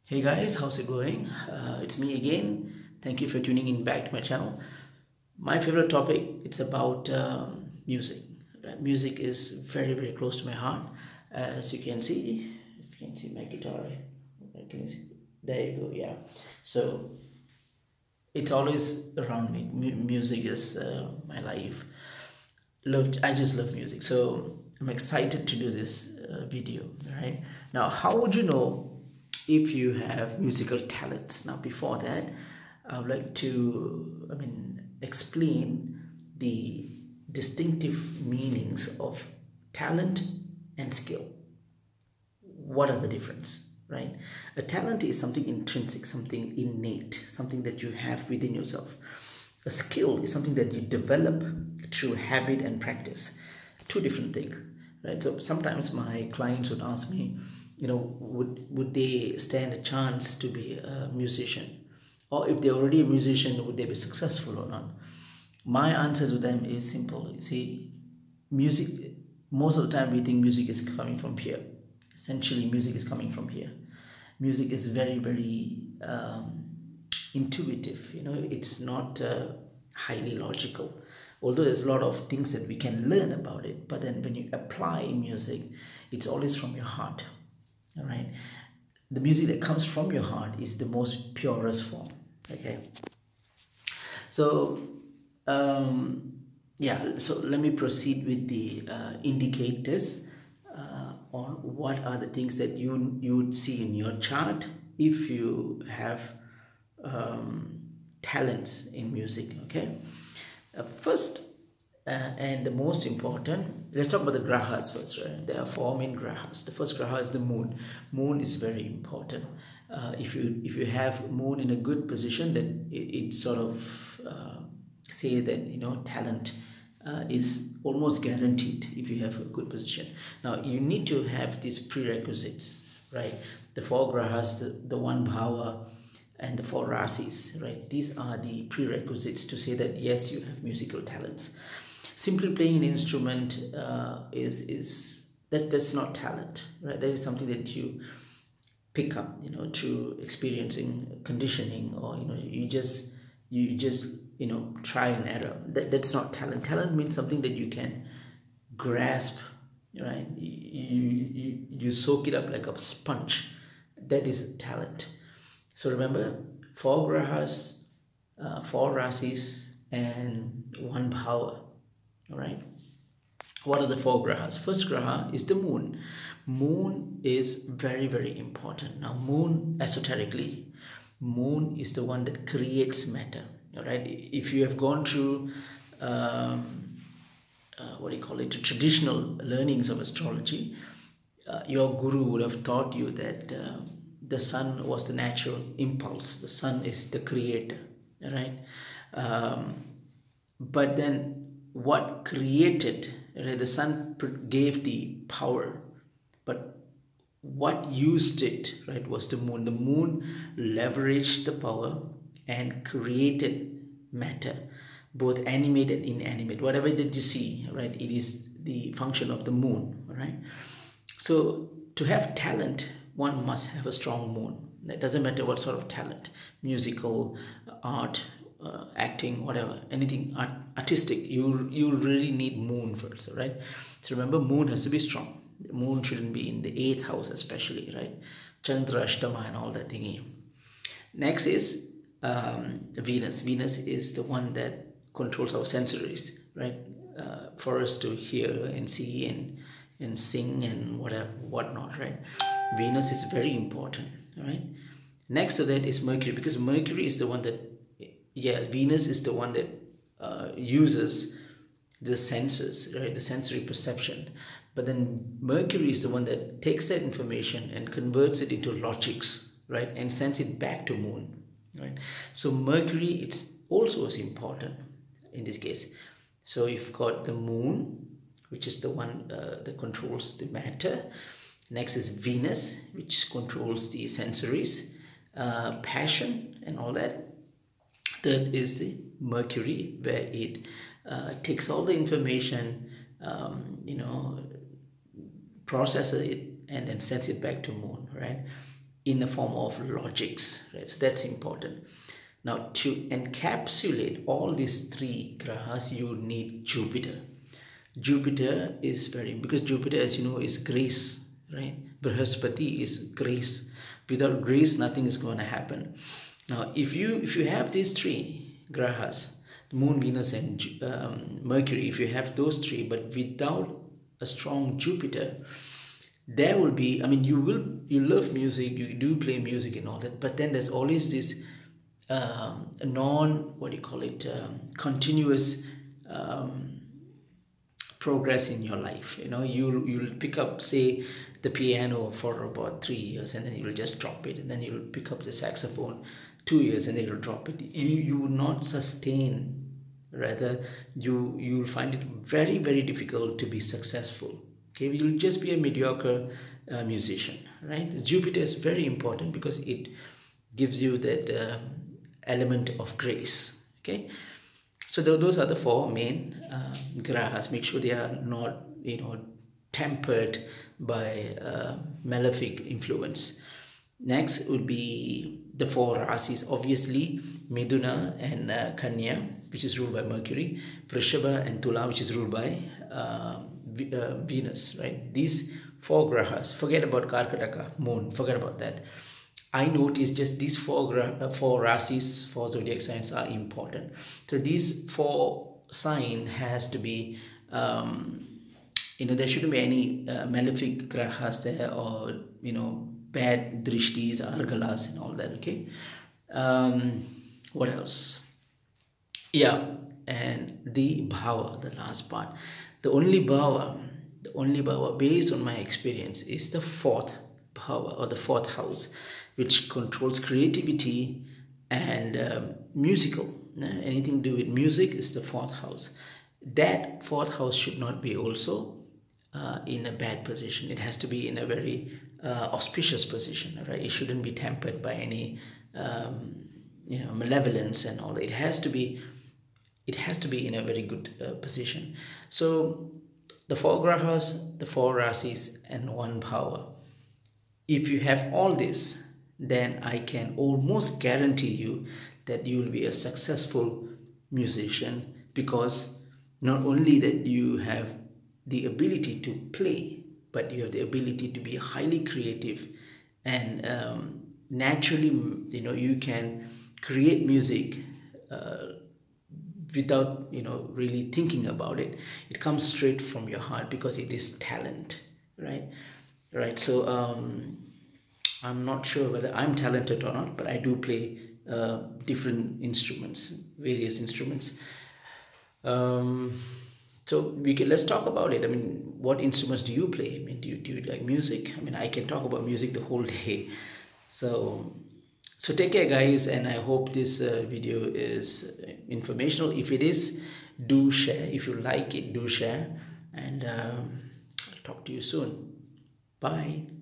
Hey guys, how's it going? It's me again. Thank you for tuning in back to my channel. My favorite topic, it's about music. Music is very close to my heart. As you can see, if you can see my guitar, can you see? There you go. Yeah. So it's always around me. Music is my life. I just love music. So I'm excited to do this video. Right now, how would you know if you have musical talents? Now, before that, I would like to, explain the distinctive meanings of talent and skill. What are the difference, right? A talent is something intrinsic, something innate, something that you have within yourself. A skill is something that you develop through habit and practice. Two different things, right? So sometimes my clients would ask me, would they stand a chance to be a musician? Or if they're already a musician, would they be successful or not? My answer to them is simple. You see, music, most of the time we think music is coming from here. Essentially, music is coming from here. Music is very intuitive. It's not highly logical. Although there's a lot of things that we can learn about it, but then when you apply music, it's always from your heart. All right, the music that comes from your heart is the most purest form. Okay, so so let me proceed with the indicators on what are the things that you would see in your chart if you have talents in music. Okay, first and the most important, let's talk about the grahas first, right? There are four main grahas. The first graha is the moon. Moon is very important. If you have moon in a good position, then it sort of say that talent is almost guaranteed if you have a good position. Now you need to have these prerequisites, right? The four grahas, the one bhava, and the four rasis, right? These are the prerequisites to say that yes, you have musical talents. Simply playing an instrument that's not talent, right? That is something that you pick up, through experiencing, conditioning, or you just try and error. That's not talent. Talent means something that you can grasp, right? You soak it up like a sponge. That is talent. So remember, four grahas, four rasis, and one bhava. All right. What are the four grahas? First graha is the moon. Moon is very important. Now, moon, esoterically, moon is the one that creates matter. All right. If you have gone through the traditional learnings of astrology, your guru would have taught you that the sun was the natural impulse. The sun is the creator, right? But then what created, right? The sun gave the power, but what used it, right, was the moon. The moon leveraged the power and created matter, both animate and inanimate. Whatever that you see, right, it is the function of the moon, right? So to have talent, one must have a strong moon. It doesn't matter what sort of talent, musical, art, acting, whatever, anything artistic, you really need moon first, right? So remember, moon has to be strong. The moon shouldn't be in the 8th house, especially, right? Chandra, Ashtama, and all that thingy. Next is Venus. Venus is the one that controls our sensories, right? For us to hear and see and sing and whatnot, right? Venus is very important, right? Next to that is Mercury, because Mercury is the one that, Venus is the one that uses the senses, right? The sensory perception. But then Mercury is the one that takes that information and converts it into logics, right? And sends it back to moon, right? So Mercury, it's also as important in this case. So you've got the moon, which is the one that controls the matter. Next is Venus, which controls the sensories, passion and all that. Third is the Mercury, where it takes all the information, processes it, and then sends it back to moon, right? in the form of logics, right? So that's important. Now, to encapsulate all these three grahas, you need Jupiter. Jupiter is very, because Jupiter, as you know, is grace, right? Brihaspati is grace. Without grace, nothing is going to happen. Now, if you have these three grahas, the Moon, Venus, and Mercury, if you have those three, but without a strong Jupiter, there will be, I mean, you love music, you do play music and all that, but then there's always this what do you call it, continuous progress in your life. You know, you'll pick up, say, the piano for about 3 years, and then you'll just drop it, and then you'll pick up the saxophone 2 years, and then you'll drop it. You will not sustain. Rather, you'll find it very, very difficult to be successful. Okay, you'll just be a mediocre musician, right? Jupiter is very important because it gives you that element of grace. Okay, so those are the four main grahas. Make sure they are not, tempered by malefic influence. Next would be the four rasis, obviously Miduna and Kanya, which is ruled by Mercury, Vrishaba and Tula, which is ruled by Venus, right? These four grahas, forget about Karkataka, moon, forget about that. I noticed just these four rasis, four zodiac signs are important. So these four sign has to be, there shouldn't be any malefic grahas there, or bad drishtis, argalas and all that. Okay, what else? Yeah, and the bhava, the last part. The only bhava based on my experience is the fourth bhava, or the fourth house, which controls creativity and musical. Anything to do with music is the fourth house. That fourth house should not be also in a bad position. It has to be in a very auspicious position, right? It shouldn't be tempered by any malevolence and all that. It has to be in a very good position. So the four grahas, the four rasis, and one bhava. If you have all this, then I can almost guarantee you that you will be a successful musician, because not only that you have the ability to play, but you have the ability to be highly creative, and naturally, you can create music without really thinking about it. It comes straight from your heart because it is talent, right? So I'm not sure whether I'm talented or not, but I do play different instruments, various instruments. So let's talk about it. I mean, what instruments do you play? I mean, do you like music? I mean, I can talk about music the whole day. So take care, guys, and I hope this video is informational. If it is, do share. If you like it, do share, and I'll talk to you soon. Bye.